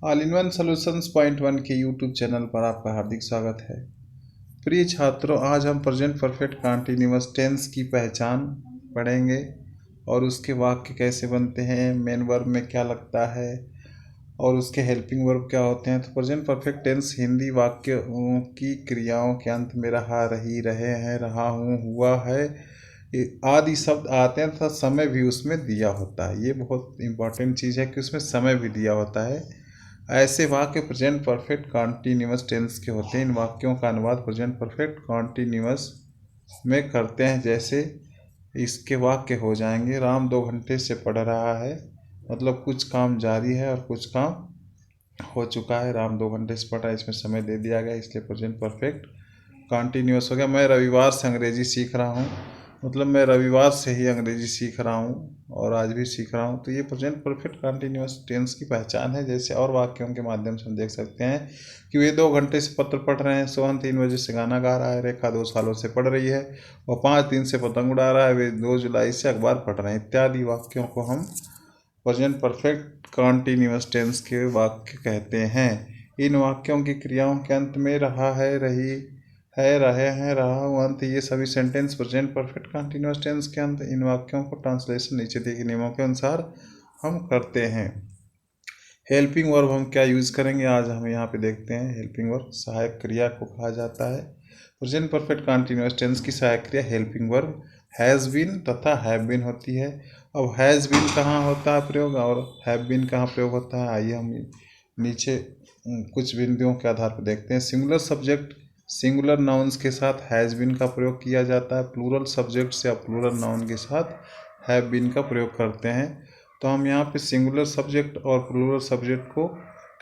All in one solutions point one के YouTube channel पर आपका हार्दिक स्वागत है। प्रिय छात्रों, आज हम प्रेजेंट परफेक्ट कंटीन्यूअस टेंस की पहचान पढ़ेंगे और उसके वाक्य कैसे बनते हैं, मेन वर्ब में क्या लगता है और उसके हेल्पिंग वर्ब क्या होते हैं। तो प्रेजेंट परफेक्ट टेंस हिंदी वाक्यों की क्रियाओं के अंत में रहा, रही, रहे हैं, रहा हूँ, हुआ है आदि शब्द आते हैं तथा समय भी उसमें दिया होता है। ये बहुत इंपॉर्टेंट चीज़ है कि उसमें समय भी दिया होता है। ऐसे वाक्य प्रेजेंट परफेक्ट कॉन्टिन्यूअस टेंस के होते हैं। इन वाक्यों का अनुवाद प्रेजेंट परफेक्ट कॉन्टिन्यूअस में करते हैं। जैसे इसके वाक्य हो जाएंगे, राम 2 घंटे से पढ़ रहा है, मतलब कुछ काम जारी है और कुछ काम हो चुका है। राम 2 घंटे से पढ़ रहा है, इसमें समय दे दिया गया, इसलिए प्रेजेंट परफेक्ट कॉन्टिन्यूअस हो गया। मैं रविवार से अंग्रेजी सीख रहा हूँ, मतलब मैं रविवार से ही अंग्रेजी सीख रहा हूँ और आज भी सीख रहा हूँ। तो ये प्रेजेंट परफेक्ट कंटिन्यूअस टेंस की पहचान है। जैसे और वाक्यों के माध्यम से हम देख सकते हैं कि वे 2 घंटे से पत्र पढ़ रहे हैं, सोहन 3 बजे से गाना गा रहा है, रेखा 2 सालों से पढ़ रही है और 5 दिन से पतंग उड़ा रहा है, वे 2 जुलाई से अखबार पढ़ रहे हैं। इत्यादि वाक्यों को हम प्रेजेंट परफेक्ट कंटिन्यूअस टेंस के वाक्य कहते हैं। इन वाक्यों की क्रियाओं के अंत में रहा है, रही है, रहे हैं, रहा हूँ, अंत, ये सभी sentence present perfect continuous tense के अंत। इन वाक्यों को ट्रांसलेशन नीचे दिए गए नियमों के अनुसार हम करते हैं। हेल्पिंग वर्ब हम क्या यूज़ करेंगे, आज हम यहाँ पे देखते हैं। हेल्पिंग वर्ब सहायक क्रिया को कहा जाता है। प्रेजेंट परफेक्ट कंटिन्यूअस टेंस की सहायक क्रिया हेल्पिंग वर्ब हैज़ बीन तथा हैव बीन होती है। अब हैज़ बीन कहाँ होता है प्रयोग और हैव बीन कहाँ प्रयोग होता है, आइए हम नीचे कुछ बिंदुओं के आधार पर देखते हैं। सिंगुलर सब्जेक्ट सिंगुलर नाउन्स के साथ हैज़ बीन का प्रयोग किया जाता है। प्लूरल सब्जेक्ट्स या प्लूरल नाउन के साथ हैव बीन का प्रयोग करते हैं। तो हम यहाँ पे सिंगुलर सब्जेक्ट और प्लूरल सब्जेक्ट को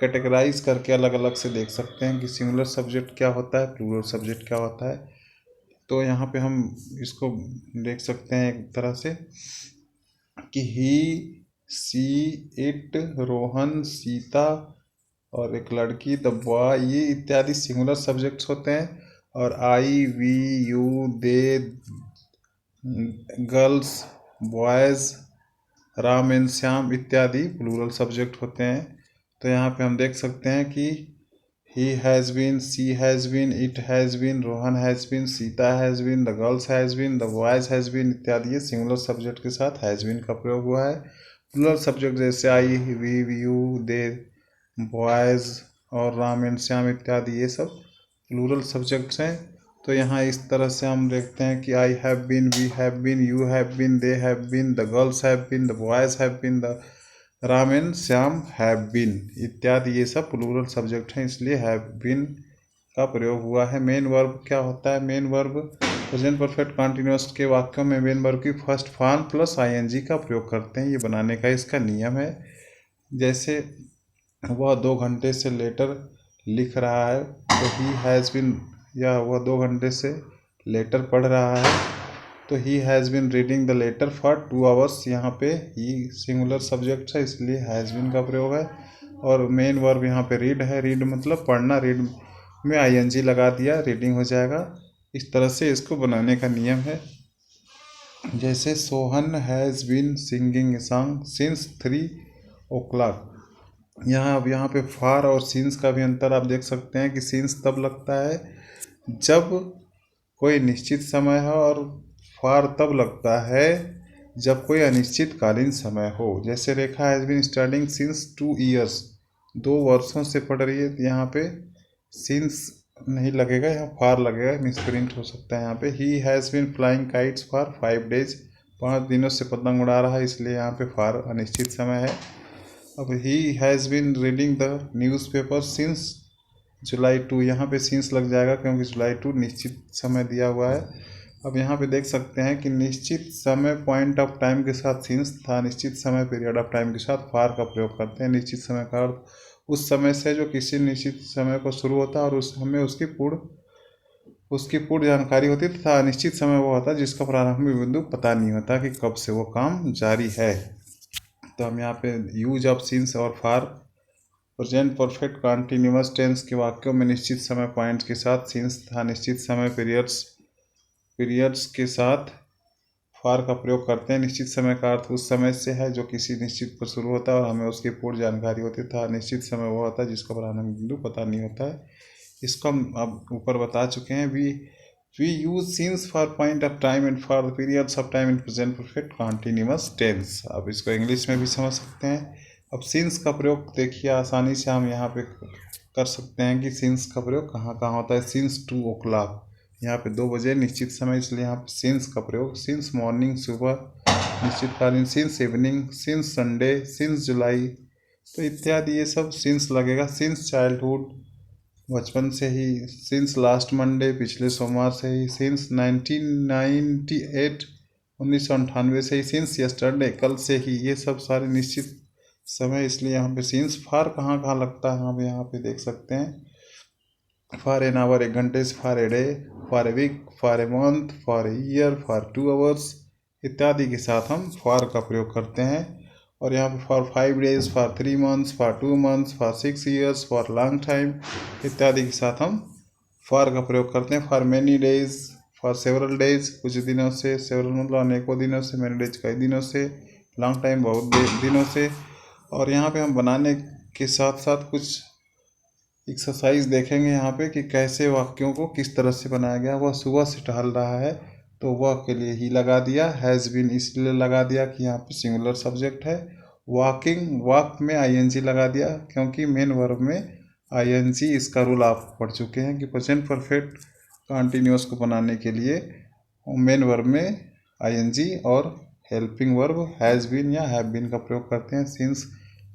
कैटेगराइज करके अलग अलग से देख सकते हैं कि सिंगुलर सब्जेक्ट क्या होता है, प्लूरल सब्जेक्ट क्या होता है। तो यहाँ पे हम इसको देख सकते हैं एक तरह से कि ही, सी, इट, रोहन, सीता और एक लड़की, द बॉय, ये इत्यादि सिंगुलर सब्जेक्ट्स होते हैं। और I, we, you, they, girls, boys, Ram and Shyam इत्यादि प्लूरल सब्जेक्ट होते हैं। तो यहाँ पे हम देख सकते हैं कि he has been, she has been, it has been, Rohan has been, Sita has been, the girls has been, the boys has been इत्यादि ये सिंगुलर सब्जेक्ट के साथ हैज़ बीन का प्रयोग हुआ है। प्लूरल सब्जेक्ट जैसे आई, वी, यू, दे, बॉयज़ और राम एंड श्याम इत्यादि ये सब प्लूरल सब्जेक्ट्स हैं। तो यहाँ इस तरह से हम देखते हैं कि I have been, we have been, you have been, they have been, the girls have been, the boys have been, the Ram and Shyam have been इत्यादि ये सब प्लूरल सब्जेक्ट हैं, इसलिए हैव बीन का प्रयोग हुआ है। मेन वर्ब क्या होता है, main verb present perfect continuous के वाक्यों में मेन वर्ब की फर्स्ट फॉर्म प्लस आईएनजी का प्रयोग करते हैं। ये बनाने का इसका नियम है। जैसे वह 2 घंटे से लेटर लिख रहा है, तो ही हैज़ बीन, या वह 2 घंटे से लेटर पढ़ रहा है, तो he has been reading the letter for 2 hours. यहाँ पे ही सिंगुलर सब्जेक्ट है, इसलिए हैज़ बीन का प्रयोग है। और मेन वर्ब यहाँ पे रीड है, रीड मतलब पढ़ना, रीड में आईएनजी लगा दिया, रीडिंग हो जाएगा। इस तरह से इसको बनाने का नियम है। जैसे Sohan has been singing a song since 3 o'clock। यहाँ पे फार और सीन्स का भी अंतर आप देख सकते हैं कि सीन्स तब लगता है जब कोई निश्चित समय हो और फार तब लगता है जब कोई अनिश्चितकालीन समय हो। जैसे Rekha has been studying since 2 years, 2 वर्षों से पढ़ रही है, तो यहाँ पे सिंस नहीं लगेगा, यहाँ फार लगेगा, मिसप्रिंट हो सकता है यहाँ पे। He has been flying kites for 5 days, 5 दिनों से पतंग उड़ा रहा है, इसलिए यहाँ पे फार अनिश्चित समय है। अब he has been reading the newspaper since July 2, यहाँ पे सिंस लग जाएगा क्योंकि जुलाई 2 निश्चित समय दिया हुआ है। अब यहाँ पे देख सकते हैं कि निश्चित समय पॉइंट ऑफ टाइम के साथ सिंस था, निश्चित समय पीरियड ऑफ टाइम के साथ फार का प्रयोग करते हैं। निश्चित समय का अर्थ उस समय से जो किसी निश्चित समय को शुरू होता है और उस हमें उसकी पूर्ण जानकारी होती है, तथा अनिश्चित समय वो होता है जिसका प्रारंभिक बिंदु पता नहीं होता कि कब से वो काम जारी है। तो हम यहाँ पे यूज ऑफ सिंस और फार प्रेजेंट परफेक्ट कंटिन्यूअस टेंस के वाक्यों में निश्चित समय पॉइंट्स के साथ सिंस तथा निश्चित समय पीरियड्स के साथ फॉर का प्रयोग करते हैं। निश्चित समय का अर्थ उस समय से है जो किसी निश्चित पर शुरू होता है और हमें उसकी पूर्ण जानकारी होती है। निश्चित समय वो होता है जिसका प्रारंभ बिंदु पता नहीं होता है। इसको हम अब ऊपर बता चुके हैं। We use since for point of time and for the periods of time in present perfect continuous tense. अब इसको इंग्लिश में भी समझ सकते हैं। अब सिंस का प्रयोग देखिए आसानी से हम यहाँ पे कर सकते हैं कि सिंस का प्रयोग कहाँ कहाँ होता है। सिंस 2 o'clock, यहाँ पे 2 बजे निश्चित समय, इसलिए यहाँ पे सिंस का प्रयोग। सिंस मॉर्निंग, सुबह निश्चितकालीन। Since evening, since Sunday, since July, तो इत्यादि ये सब सिंस लगेगा। सिंस चाइल्डहुड, बचपन से ही। सिंस लास्ट मंडे, पिछले सोमवार से ही। सिंस 1998, 1998 से ही। सिंस यस्टरडे, कल से ही। ये सब सारे निश्चित समय, इसलिए यहाँ पे सिंस। फॉर कहाँ कहाँ लगता है हम यहाँ पे देख सकते हैं। फॉर एन आवर, 1 घंटे से। For a day, for a week, for a month, for a year, for 2 hours इत्यादि के साथ हम फॉर का प्रयोग करते हैं। और यहाँ पे for 5 days, for 3 months, for 2 months, for 6 years, for long time इत्यादि के साथ हम फॉर का प्रयोग करते हैं। For many days, for several days, कुछ दिनों से। सेवरल मतलब अनेकों दिनों से। मैनी डेज कई दिनों से। लॉन्ग टाइम बहुत दिनों से। और यहाँ पे हम बनाने के साथ साथ कुछ एक्सरसाइज देखेंगे यहाँ पे कि कैसे वाक्यों को किस तरह से बनाया गया। वह सुबह से टहल रहा है, तो वह के लिए ही लगा दिया। हैज़ बीन इसलिए लगा दिया कि यहाँ पे सिंगुलर सब्जेक्ट है। वॉकिंग, वॉक में आईएनजी लगा दिया क्योंकि मेन वर्ब में आईएनजी, इसका रूल आप पढ़ चुके हैं कि प्रेजेंट परफेक्ट कंटिन्यूअस को बनाने के लिए मेन वर्ब में आईएनजी और हेल्पिंग वर्ब हैज़ बीन या हैव बीन का प्रयोग करते हैं। सिंस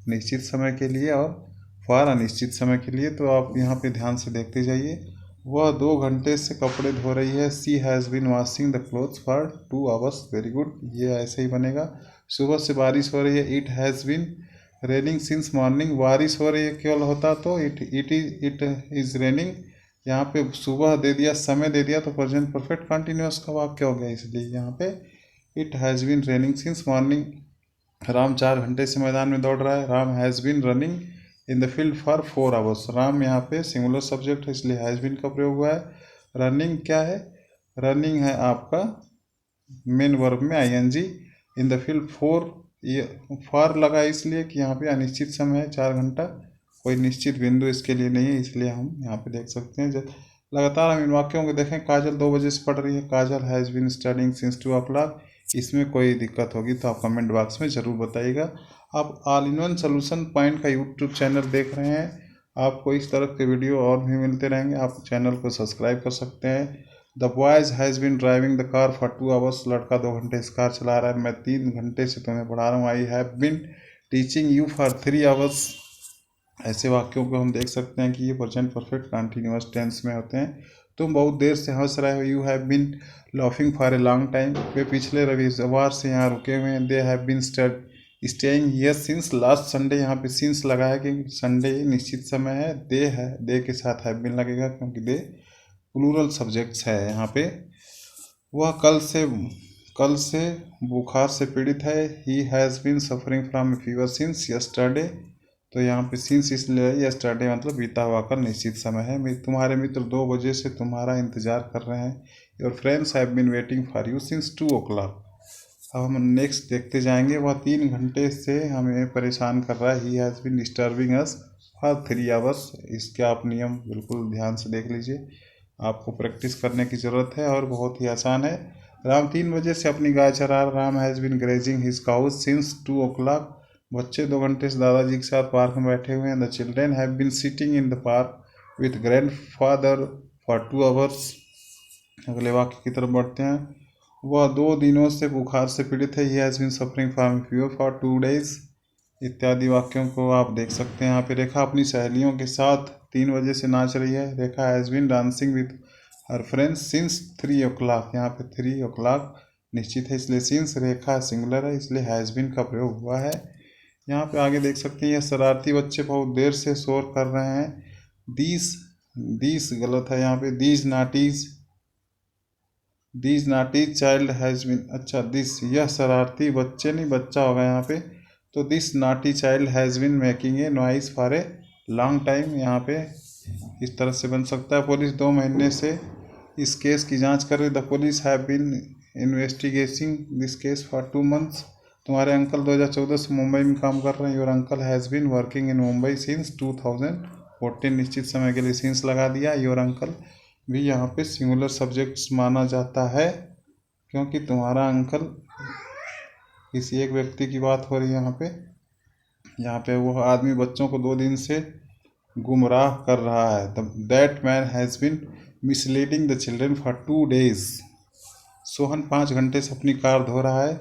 निश्चित समय के लिए और फॉर अनिश्चित समय के लिए। तो आप यहाँ पे ध्यान से देखते जाइए। वह 2 घंटे से कपड़े धो रही है। She has been washing the clothes for 2 hours। Very good, ये ऐसे ही बनेगा। सुबह से बारिश हो रही है। It has been raining since morning. बारिश हो रही है केवल होता तो इट इज़ रेनिंग। यहाँ पे सुबह दे दिया, समय दे दिया, तो प्रेजेंट परफेक्ट कंटिन्यूअस का वाक्य हो गया। इसलिए यहाँ पे it has been raining since morning. Ram 4 घंटे से मैदान में दौड़ रहा है। Ram has been running in the field for 4 hours। Ram यहाँ पे सिंगुलर सब्जेक्ट है, इसलिए हैज़ बीन का प्रयोग हुआ है। रनिंग क्या है? रनिंग है आपका मेन वर्ब में आईएनजी। इन द फील्ड 4, ये फॉर लगा इसलिए कि यहाँ पे अनिश्चित समय है, 4 घंटा। कोई निश्चित बिंदु इसके लिए नहीं है, इसलिए हम यहाँ पे देख सकते हैं। जब लगातार हम इन वाक्यों को देखें। काजल 2 बजे से पढ़ रही है। Kajal has been studying since 2 o'clock। इसमें कोई दिक्कत होगी तो आप कमेंट बॉक्स में ज़रूर बताइएगा। आप all in one solution point का यूट्यूब चैनल देख रहे हैं। आपको इस तरह के वीडियो और भी मिलते रहेंगे। आप चैनल को सब्सक्राइब कर सकते हैं। The boys has been driving the car for 2 hours। लड़का 2 घंटे से कार चला रहा है। मैं 3 घंटे से तुम्हें पढ़ा रहा हूँ। I have been teaching you for 3 hours। ऐसे वाक्यों को हम देख सकते हैं कि ये प्रेजेंट परफेक्ट कंटिन्यूअस टेंस में होते हैं। तुम बहुत देर से हंस रहे हो। You have been laughing for a long time. वे पिछले रविवार से यहाँ रुके हुए हैं। They have been staying here since last Sunday. यहाँ पे सिंस लगा है कि संडे निश्चित समय है। दे है, दे के साथ हैव बीन लगेगा क्योंकि दे प्लूरल सब्जेक्ट्स है यहाँ पे। वह कल से बुखार से पीड़ित है। He has been suffering from fever since yesterday. तो यहाँ पे सिंस इसलिए यस्टरडे मतलब बीता हुआ कल निश्चित समय है। तुम्हारे मित्र 2 बजे से तुम्हारा इंतजार कर रहे हैं। Your friends have been waiting for you since 2 o'clock। अब हम नेक्स्ट देखते जाएंगे। वह 3 घंटे से हमें परेशान कर रहा है। He has been disturbing us for 3 hours। इसके आप नियम बिल्कुल ध्यान से देख लीजिए। आपको प्रैक्टिस करने की ज़रूरत है और बहुत ही आसान है। राम 3 बजे से अपनी गाय चरा। Ram has been grazing his cows since 2 o'clock। बच्चे 2 घंटे से दादाजी के साथ पार्क में बैठे हुए हैं। The children have been sitting in the park with grandfather for 2 hours। अगले वाक्य की तरफ बढ़ते हैं। वह 2 दिनों से बुखार से पीड़ित है। He has been suffering from fever for 2 days। इत्यादि वाक्यों को आप देख सकते हैं। यहाँ पे रेखा अपनी सहेलियों के साथ 3 बजे से नाच रही है। Rekha has been dancing with her friends since 3 o'clock। यहाँ पे 3 o'clock निश्चित है, इसलिए सिंस रेखा सिंगुलर है, इसलिए हैज़ बीन का प्रयोग हुआ है। यहाँ पे आगे देख सकते हैं। यह शरारती बच्चे बहुत देर से शोर कर रहे हैं। दीस गलत है यहाँ पे। These naughties child has been, अच्छा दिस, यह शरारती बच्चे नहीं बच्चा होगा यहाँ पे। तो this naughty child has been making a noise for a long time. यहाँ पे इस तरह से बन सकता है। पुलिस 2 महीने से इस केस की जांच कर रही। The police have been investigating this case for 2 months। तुम्हारे अंकल 2014 से मुंबई में काम कर रहे हैं। Your uncle has been working in Mumbai since 2014। निश्चित समय के लिए सिंस लगा दिया। योर अंकल भी यहाँ पे सिंगुलर सब्जेक्ट्स माना जाता है, क्योंकि तुम्हारा अंकल किसी एक व्यक्ति की बात हो रही है यहाँ पे वो आदमी बच्चों को 2 दिन से गुमराह कर रहा है। That man has been misleading the children for 2 days। Sohan 5 घंटे से अपनी कार धो रहा है।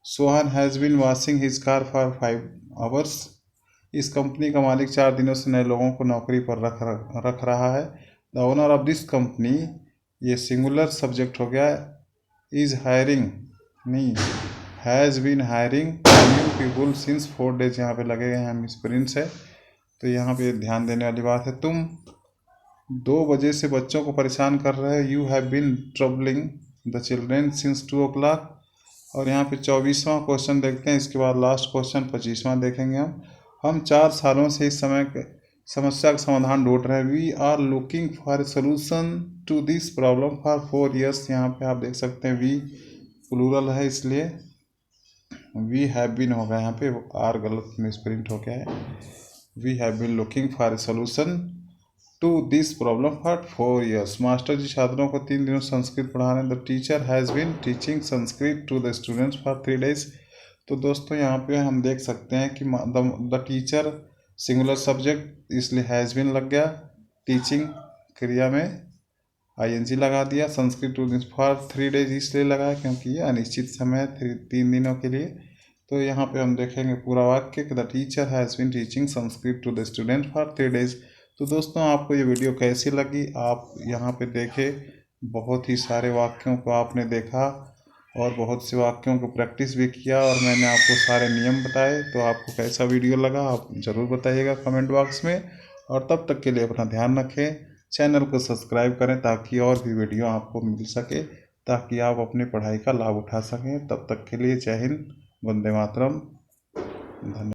Sohan has been washing his car for 5 hours। इस कंपनी का मालिक 4 दिनों से नए लोगों को नौकरी पर रख रहा है। The owner of this company, ये सिंगुलर सब्जेक्ट हो गया, इज हायरिंग नहीं has been hiring new people since 4 days। यहाँ पे लगे हैं मिसप्रिंट्स है, तो यहाँ पे ध्यान देने वाली बात है। तुम 2 बजे से बच्चों को परेशान कर रहे हो। You have been troubling the children since 2 o'clock। और यहाँ पे 24वां क्वेश्चन देखते हैं, इसके बाद लास्ट क्वेश्चन 25वां देखेंगे हम 4 सालों से इस समस्या का समाधान ढूंढ रहे हैं। We are looking for a solution to this problem for 4 years। यहाँ पे आप देख सकते हैं वी प्लूरल है, इसलिए वी हैव बीन होगा, यहाँ पे आर गलत मिसप्रिंट हो गया है। We have been looking for a solution to this problem for 4 years। Master ji छात्रों को 3 दिनों संस्कृत पढ़ा रहे हैं। The teacher has been teaching Sanskrit to the students for 3 days। तो दोस्तों यहाँ पे हम देख सकते हैं कि द टीचर सिंगुलर सब्जेक्ट, इसलिए हैज़ बीन लग गया। टीचिंग क्रिया में ING लगा दिया। Sanskrit to this for 3 days इसलिए लगा क्योंकि ये अनिश्चित समय 3 दिनों के लिए। तो यहाँ पे हम देखेंगे पूरा वाक्य कि the teacher has been teaching Sanskrit to the student for 3 days। तो दोस्तों आपको ये वीडियो कैसी लगी? आप यहाँ पे देखें, बहुत ही सारे वाक्यों को आपने देखा और बहुत से वाक्यों को प्रैक्टिस भी किया, और मैंने आपको सारे नियम बताए। तो आपको कैसा वीडियो लगा आप ज़रूर बताइएगा कमेंट बॉक्स में। और तब तक के लिए अपना ध्यान रखें, चैनल को सब्सक्राइब करें ताकि और भी वीडियो आपको मिल सके, ताकि आप अपनी पढ़ाई का लाभ उठा सकें। तब तक के लिए जय हिंद, वंदे मातरम, धन्यवाद।